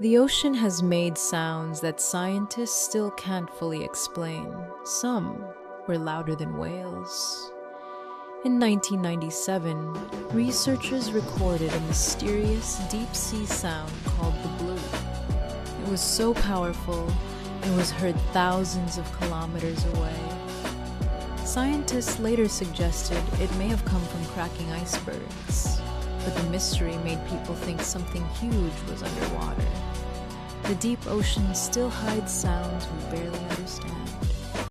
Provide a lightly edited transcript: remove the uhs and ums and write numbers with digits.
The ocean has made sounds that scientists still can't fully explain. Some were louder than whales. In 1997, researchers recorded a mysterious deep-sea sound called the Bloop. It was so powerful, it was heard thousands of kilometers away. Scientists later suggested it may have come from cracking icebergs, but the mystery made people think something huge was underwater. The deep ocean still hides sounds we barely understand.